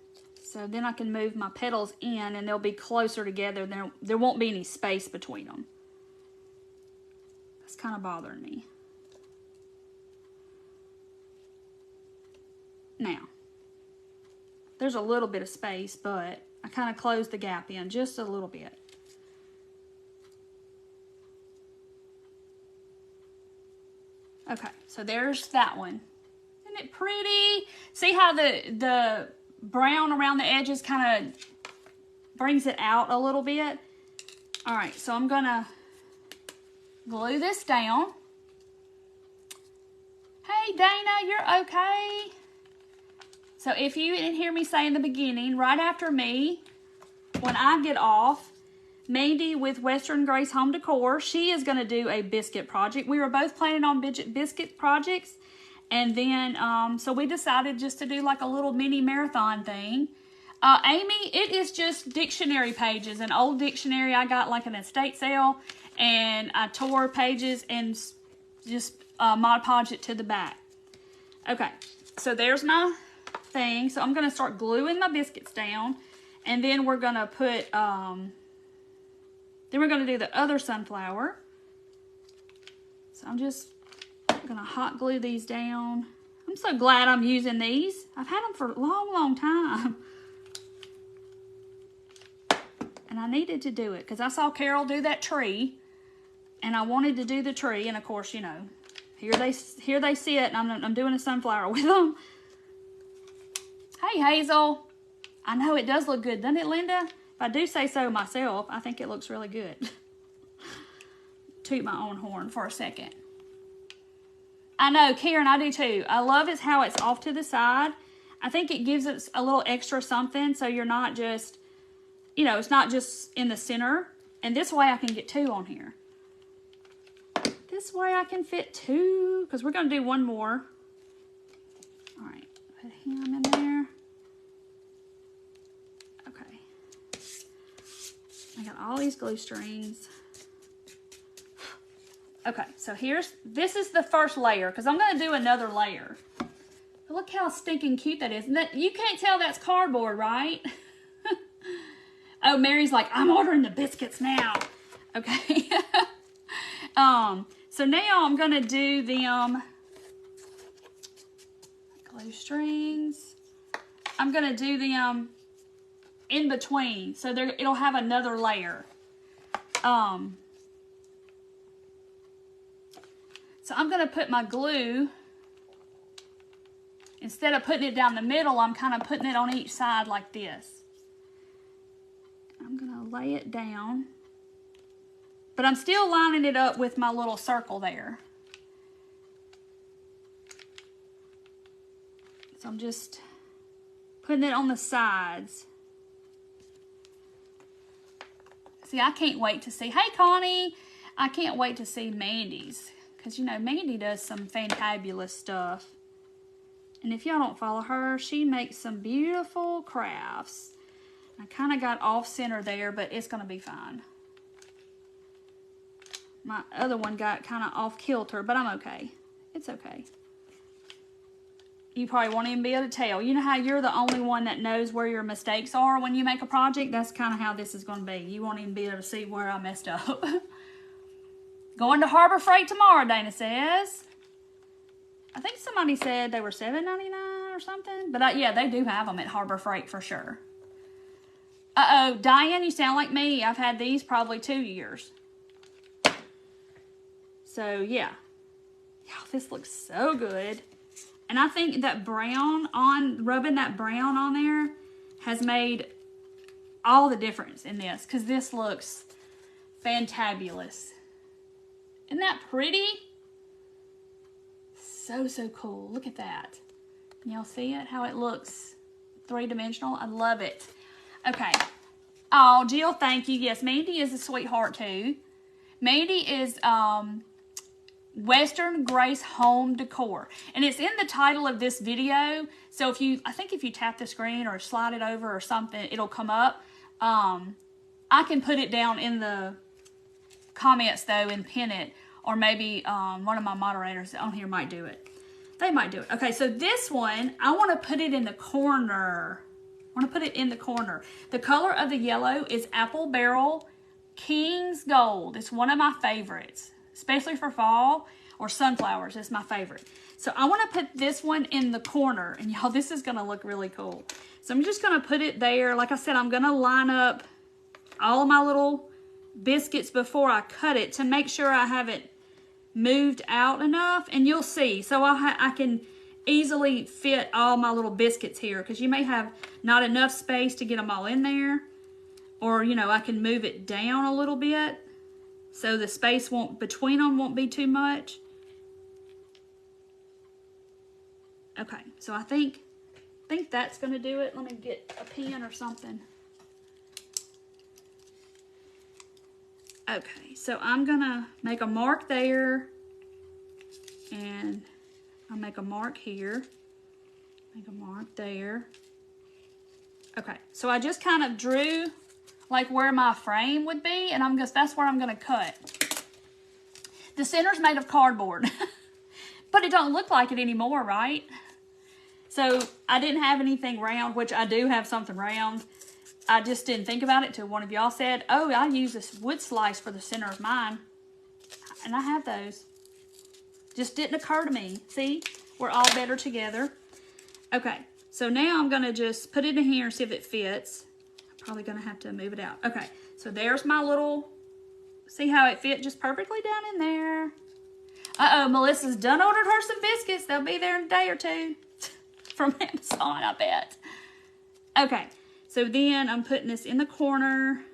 so then I can move my petals in and they'll be closer together. There won't be any space between them. That's kind of bothering me. Now, there's a little bit of space, but I kind of closed the gap in just a little bit. Okay, so there's that one. Isn't it pretty? See how the brown around the edges kind of brings it out a little bit? All right, so I'm gonna glue this down. Hey, Dana, you're okay? So if you didn't hear me say in the beginning, right after me, when I get off, Mandy with Western Grace Home Decor, she is going to do a biscuit project. We were both planning on biscuit projects. And then, so we decided just to do like a little mini marathon thing. Amy, it is just dictionary pages, an old dictionary I got like an estate sale. And I tore pages and just Mod Podged it to the back. Okay, so there's my thing. So I'm going to start gluing my biscuits down, and then we're going to put then we're going to do the other sunflower. So I'm just going to hot glue these down. I'm so glad I'm using these. I've had them for a long time, and I needed to do it because I saw Carol do that tree, and I wanted to do the tree. And of course, you know, here they sit, and I'm doing a sunflower with them. Hey, Hazel. I know it does look good, doesn't it, Linda? If I do say so myself, I think it looks really good. Toot my own horn for a second. I know, Karen, I do too. I love is how it's off to the side. I think it gives it a little extra something, so you're not just, you know, it's not just in the center. And this way I can get two on here. This way I can fit two, because we're going to do one more. All right, put him in there. Okay. I got all these glue strings. Okay, so this is the first layer, because I'm going to do another layer. Look how stinking cute that is. You can't tell that's cardboard, right? Oh, Mary's like, I'm ordering the biscuits now. Okay. So now I'm going to do them glue strings. I'm going to do them in between, so it'll have another layer. So I'm going to put my glue, instead of putting it down the middle, I'm kind of putting it on each side like this. I'm going to lay it down, but I'm still lining it up with my little circle there. So I'm just putting it on the sides. See, I can't wait to see. Hey, Connie. I can't wait to see Mandy's. Because, you know, Mandy does some fantabulous stuff. And if y'all don't follow her, she makes some beautiful crafts. I kind of got off center there, but it's going to be fine. My other one got kind of off kilter, but I'm okay. It's okay. You probably won't even be able to tell. You know how you're the only one that knows where your mistakes are when you make a project? That's kind of how this is going to be. You won't even be able to see where I messed up. Going to Harbor Freight tomorrow, Dana says. I think somebody said they were $7.99 or something. But yeah, they do have them at Harbor Freight for sure. Uh-oh, Diane, you sound like me. I've had these probably 2 years. So, yeah. This looks so good. And I think that rubbing that brown on there has made all the difference in this. Because this looks fantabulous. Isn't that pretty? So, so cool. Look at that. Y'all see it? How it looks three-dimensional? I love it. Okay. Oh, Jill, thank you. Yes, Mandy is a sweetheart, too. Mandy is Western Grace Home Decor. And it's in the title of this video. So I think if you tap the screen or slide it over or something, it'll come up. I can put it down in the comments, though, and pin it. Or maybe one of my moderators on here might do it. They might do it. Okay, so this one, I want to put it in the corner. I want to put it in the corner. The color of the yellow is Apple Barrel King's Gold. It's one of my favorites, especially for fall or sunflowers. It's my favorite. So I want to put this one in the corner. And y'all, this is going to look really cool. So I'm just going to put it there. Like I said, I'm going to line up all of my little biscuits before I cut it to make sure I have it moved out enough. And you'll see. So I can easily fit all my little biscuits here because you may have not enough space to get them all in there. Or, you know, I can move it down a little bit so the space between them won't be too much. Okay, so I think that's going to do it. Let me get a pen or something. Okay, so I'm going to make a mark there. And I'll make a mark here. Make a mark there. Okay, so I just kind of drew like where my frame would be, and that's where I'm going to cut. The center's made of cardboard, but it don't look like it anymore, right? So I didn't have anything round, which I do have something round. I just didn't think about it till one of y'all said, oh, I use this wood slice for the center of mine. And I have those. Just didn't occur to me. See? We're all better together. Okay. So now I'm going to just put it in here and see if it fits. I'm probably going to have to move it out. Okay. So there's my little... See how it fit just perfectly down in there. Uh-oh. Melissa's done ordered her some biscuits. They'll be there in a day or two. From Amazon, I bet. Okay. So then I'm putting this in the corner.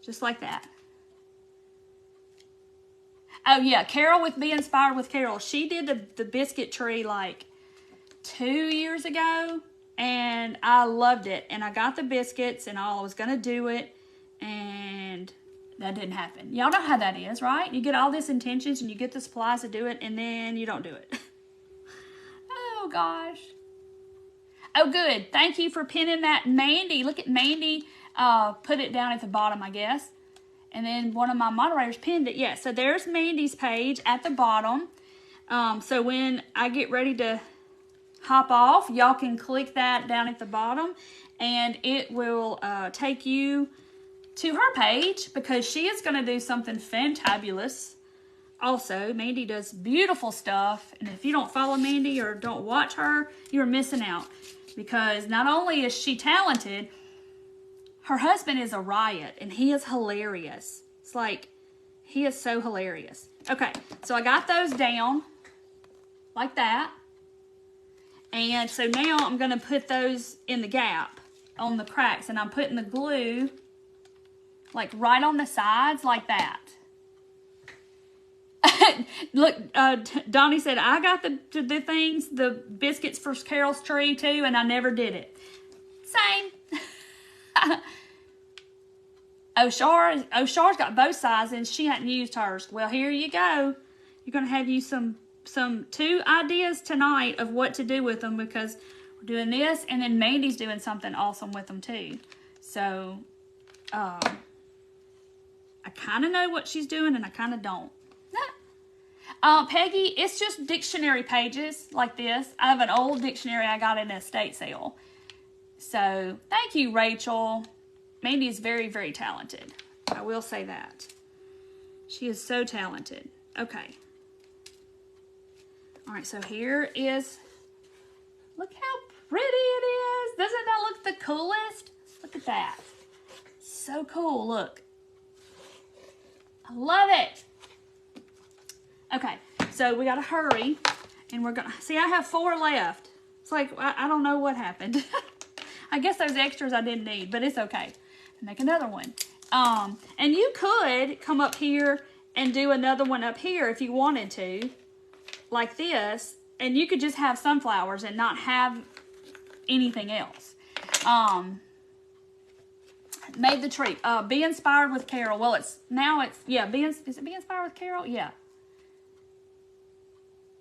Just like that. Oh, yeah. Carol with Be Inspired with Carol. She did the biscuit tree like 2 years ago. And I loved it. And I got the biscuits and I was going to do it. And that didn't happen. Y'all know how that is, right? You get all these intentions and you get the supplies to do it. And then you don't do it. Oh, gosh. Oh, good. Thank you for pinning that. Mandy. Look at Mandy. Put it down at the bottom, I guess. And then one of my moderators pinned it. Yeah, so there's Mandy's page at the bottom. So when I get ready to hop off, y'all can click that down at the bottom. And it will take you to her page because she is going to do something fantabulous. Also, Mandy does beautiful stuff. And if you don't follow Mandy or don't watch her, you're missing out. Because not only is she talented, her husband is a riot, and he is hilarious. It's like, he is so hilarious. Okay, so I got those down like that. And so now I'm going to put those in the gap on the cracks, and I'm putting the glue like right on the sides like that. Look, Donnie said, I got the things, the biscuits for Carol's tree too, and I never did it. Same. Oshar's got both sides, and she hadn't used hers. Well, here you go. You're going to have you some 2 ideas tonight of what to do with them, because we're doing this, and then Mandy's doing something awesome with them too. So, I kind of know what she's doing, and I kind of don't. Peggy, it's just dictionary pages like this. I have an old dictionary I got in an estate sale. So, thank you, Rachel. Mandy is very, very talented. I will say that. She is so talented. Okay. All right, so here is, look how pretty it is. Doesn't that look the coolest? Look at that. So cool, look. I love it. Okay, so we gotta hurry, and we're gonna, see, I have 4 left. It's like, I don't know what happened. I guess those extras I didn't need, but it's okay. Make another one. And you could come up here and do another one up here if you wanted to, like this, and you could just have sunflowers and not have anything else. Made the tree. Be inspired with Carol. Well, is it Be Inspired with Carol? Yeah.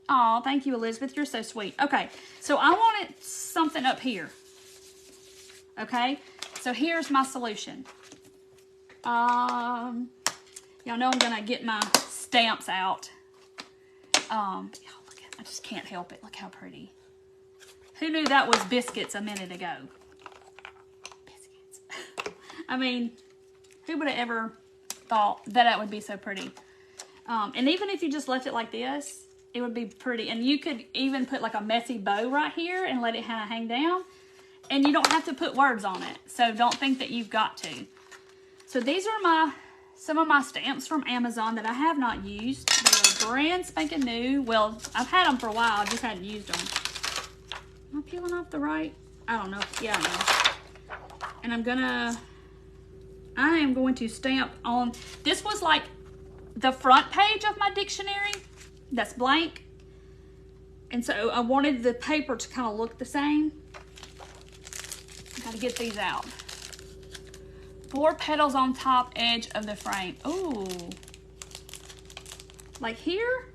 Oh, thank you, Elizabeth. You're so sweet. Okay, so I wanted something up here. Okay, so here's my solution. Y'all know I'm gonna get my stamps out. Look at, I just can't help it. Look how pretty. Who knew that was biscuits a minute ago? Biscuits. I mean, who would have ever thought that would be so pretty? And even if you just left it like this, it would be pretty. And you could even put like a messy bow right here and let it kind of hang down. And you don't have to put words on it. So don't think that you've got to. So these are some of my stamps from Amazon that I have not used. They're brand spanking new. Well, I've had them for a while. I just hadn't used them. Am I peeling off the right? I don't know. Yeah, I know. And I am going to stamp on. This was like the front page of my dictionary. That's blank. And so I wanted the paper to kind of look the same. Gotta get these out. 4 petals on top edge of the frame. Ooh. Like here?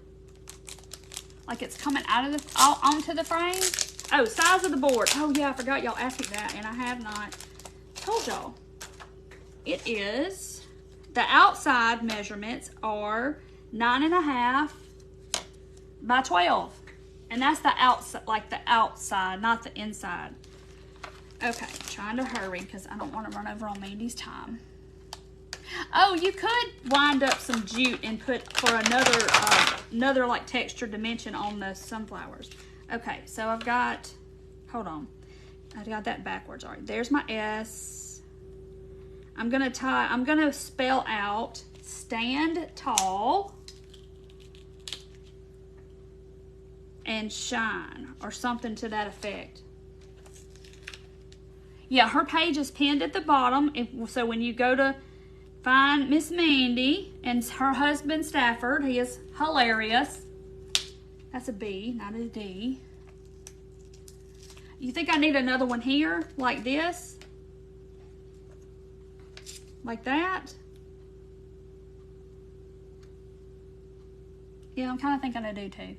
Like it's coming out of onto the frame? Oh, size of the board. Oh yeah, I forgot y'all asked me that, and I have not told y'all. It is, the outside measurements are 9.5 by 12. And that's the outside, like the outside, not the inside. Okay, trying to hurry because I don't want to run over on Mandy's time. Oh, you could wind up some jute and put for another like texture dimension on the sunflowers. Okay, so I've got, hold on. I got that backwards. All right, there's my S. I'm gonna spell out stand tall and shine or something to that effect. Yeah, her page is pinned at the bottom. So when you go to find Miss Mandy and her husband Stafford, he is hilarious. That's a B, not a D. You think I need another one here, like this? Like that? Yeah, I'm kind of thinking I do too.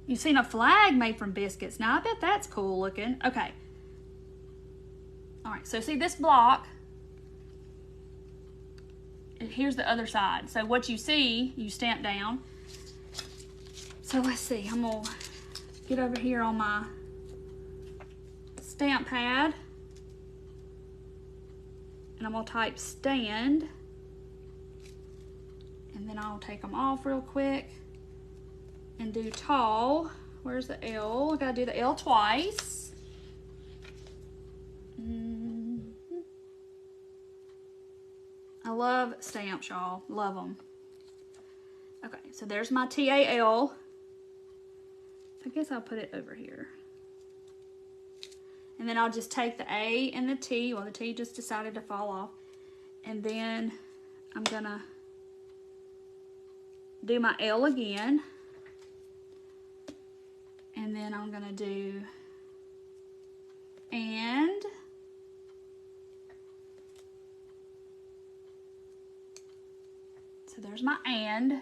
You've seen a flag made from biscuits. Now, I bet that's cool looking. Okay. All right, so see this block, here's the other side. So what you see, you stamp down. So let's see, I'm gonna get over here on my stamp pad, and I'm gonna type stand, and then I'll take them off real quick and do tall. Where's the L? I gotta do the L twice. I love stamps, y'all. Love them. Okay, so there's my TAL. I guess I'll put it over here. And then I'll just take the A and the T. Well, the T just decided to fall off. And then I'm gonna do my L again. And then I'm gonna do and. So there's my and.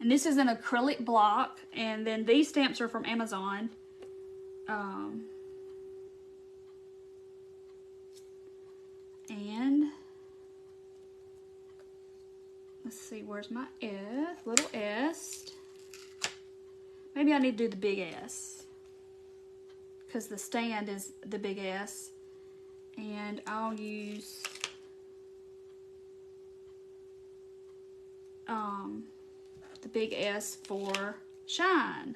And this is an acrylic block, and then these stamps are from Amazon. And let's see, where's my S? Little S. Maybe I need to do the big S, because the stand is the big S. And I'll use the big S for shine.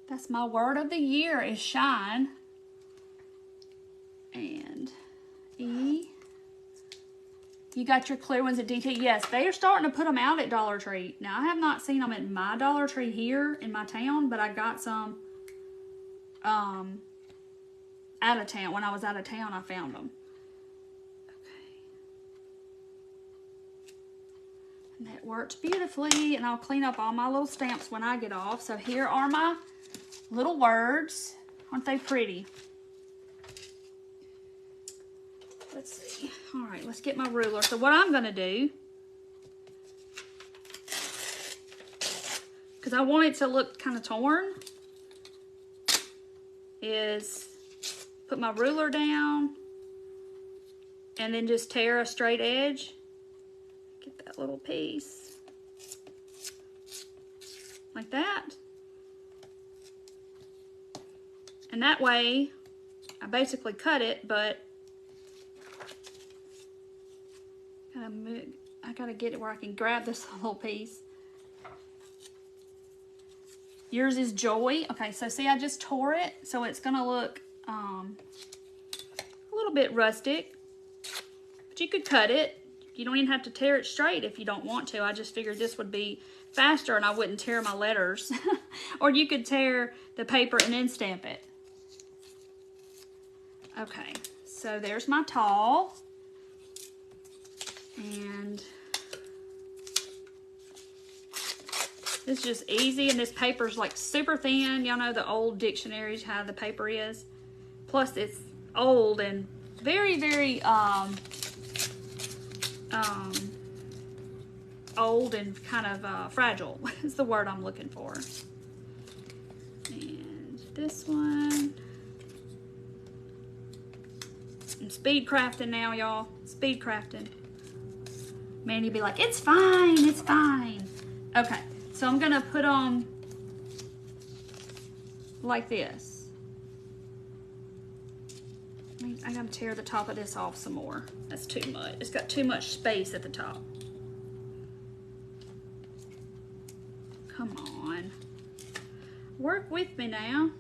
That's my word of the year, is shine. And E. You got your clear ones at DT. Yes, they are starting to put them out at Dollar Tree. Now, I have not seen them at my Dollar Tree here in my town, but I got some out of town. When I was out of town, I found them. And that worked beautifully, and I'll clean up all my little stamps when I get off. So here are my little words. Aren't they pretty? Let's see. All right, let's get my ruler. So what I'm gonna do, because I want it to look kind of torn, is put my ruler down and then just tear a straight edge. Get that little piece like that, and that way I basically cut it, but I gotta get it where I can grab this little piece. Yours is Joy. Okay, so see, I just tore it, so it's gonna look a little bit rustic, but you could cut it. You don't even have to tear it straight if you don't want to. I just figured this would be faster and I wouldn't tear my letters. Or you could tear the paper and then stamp it. Okay, so there's my tall. And this is just easy, and this paper's like super thin. Y'all know the old dictionaries, how the paper is. Plus it's old and very, very old and kind of fragile is the word I'm looking for. And this one. I'm speed crafting now, y'all. Speed crafting. Mandy be like, it's fine, it's fine. Okay, so I'm gonna put on like this. I gotta tear the top of this off some more. That's too much. It's got too much space at the top. Come on. Work with me now.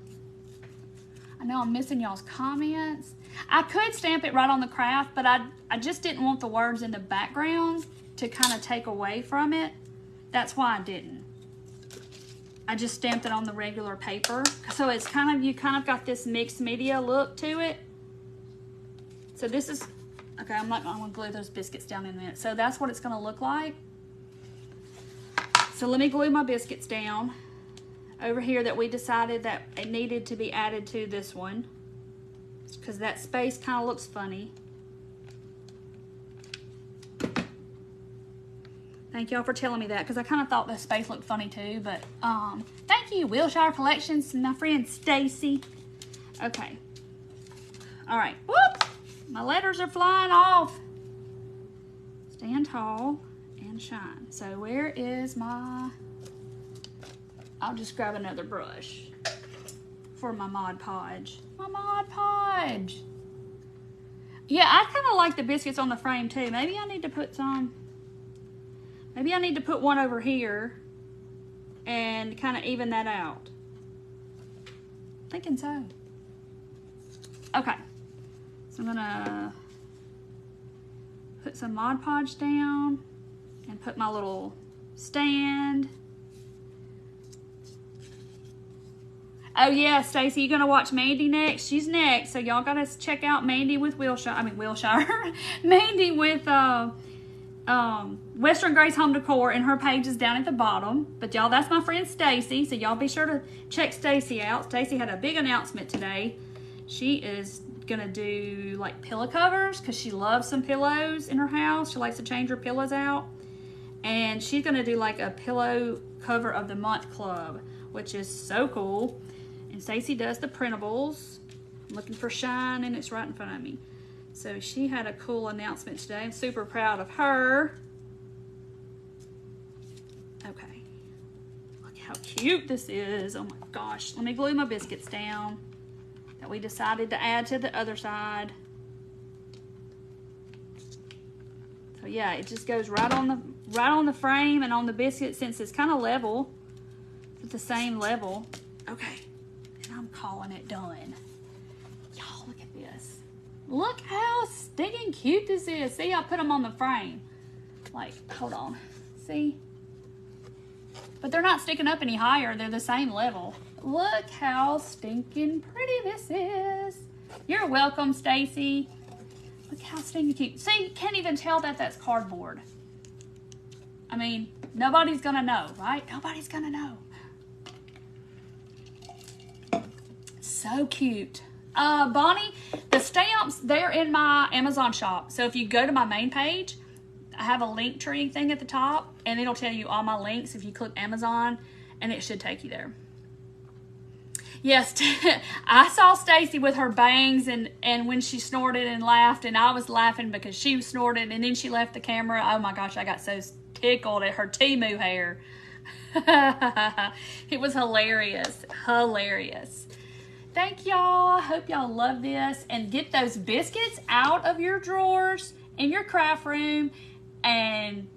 I know I'm missing y'all's comments. I could stamp it right on the craft, but I just didn't want the words in the background to kind of take away from it. That's why I didn't. I just stamped it on the regular paper. So it's kind of, you kind of got this mixed media look to it. So this is, okay, I'm gonna glue those biscuits down in a minute. So that's what it's gonna look like. So let me glue my biscuits down over here that we decided that it needed to be added to this one, because that space kind of looks funny. Thank y'all for telling me that, because I kind of thought the space looked funny too, but thank you, Wilshire Collections, my friend Stacy. Okay. All right. Whoop! My letters are flying off. Stand tall and shine. So where is my, I'll just grab another brush for my Mod Podge. My Mod Podge. Yeah, I kind of like the biscuits on the frame too. Maybe I need to put some, maybe I need to put one over here and kind of even that out. Thinking so. Okay. So I'm gonna put some Mod Podge down and put my little stand. Oh yeah, Stacy, you gonna watch Mandy next? She's next, so y'all gotta check out Mandy with Wilshire. I mean Wilshire. Mandy with Western Grace Home Decor, and her page is down at the bottom. But y'all, that's my friend Stacy, so y'all be sure to check Stacy out. Stacy had a big announcement today. She is gonna do like pillow covers because she loves some pillows in her house. She likes to change her pillows out. And she's gonna do like a pillow cover of the month club, which is so cool. And Stacy does the printables. I'm looking for Shine, and it's right in front of me. So she had a cool announcement today. I'm super proud of her. Okay. Look how cute this is. Oh my gosh. Let me glue my biscuits down that we decided to add to the other side. So yeah, it just goes right on the frame and on the biscuit, since it's kind of level. It's the same level. Okay. And I'm calling it done. Y'all, look at this. Look how stinking cute this is. See, I put them on the frame. Like, hold on. See? But they're not sticking up any higher. They're the same level. Look how stinking pretty this is. You're welcome, Stacy. Look how stinking cute. See, you can't even tell that that's cardboard. I mean, nobody's gonna know, right? Nobody's gonna know. So cute. Bonnie, the stamps, they're in my Amazon shop. So if you go to my main page, I have a link tree thing at the top, and it'll tell you all my links if you click Amazon, and it should take you there. Yes, I saw Stacy with her bangs, and when she snorted and laughed, and I was laughing because she snorted, and then she left the camera. Oh my gosh, I got so tickled at her Temu hair. It was hilarious. Hilarious. Thank y'all. I hope y'all love this, and get those biscuits out of your drawers in your craft room and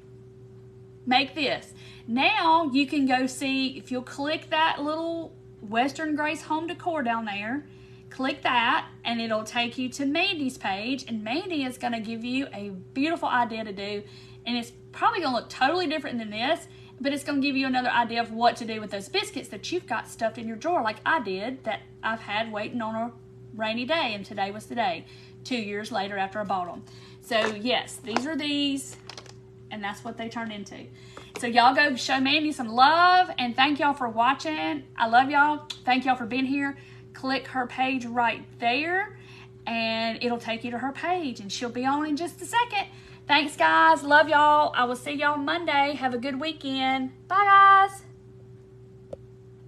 make this. Now you can go see, if you'll click that little Western Grace Home Decor down there, click that, and it'll take you to Mandy's page, and Mandy is going to give you a beautiful idea to do, and it's probably going to look totally different than this, but it's going to give you another idea of what to do with those biscuits that you've got stuffed in your drawer, like I did, that I've had waiting on a rainy day, and today was the day, 2 years later after I bought them. So yes, these are these, and that's what they turned into. So y'all go show Mandy some love, and thank y'all for watching. I love y'all. Thank y'all for being here. Click her page right there, and it'll take you to her page, and she'll be on in just a second. Thanks, guys. Love y'all. I will see y'all Monday. Have a good weekend. Bye, guys.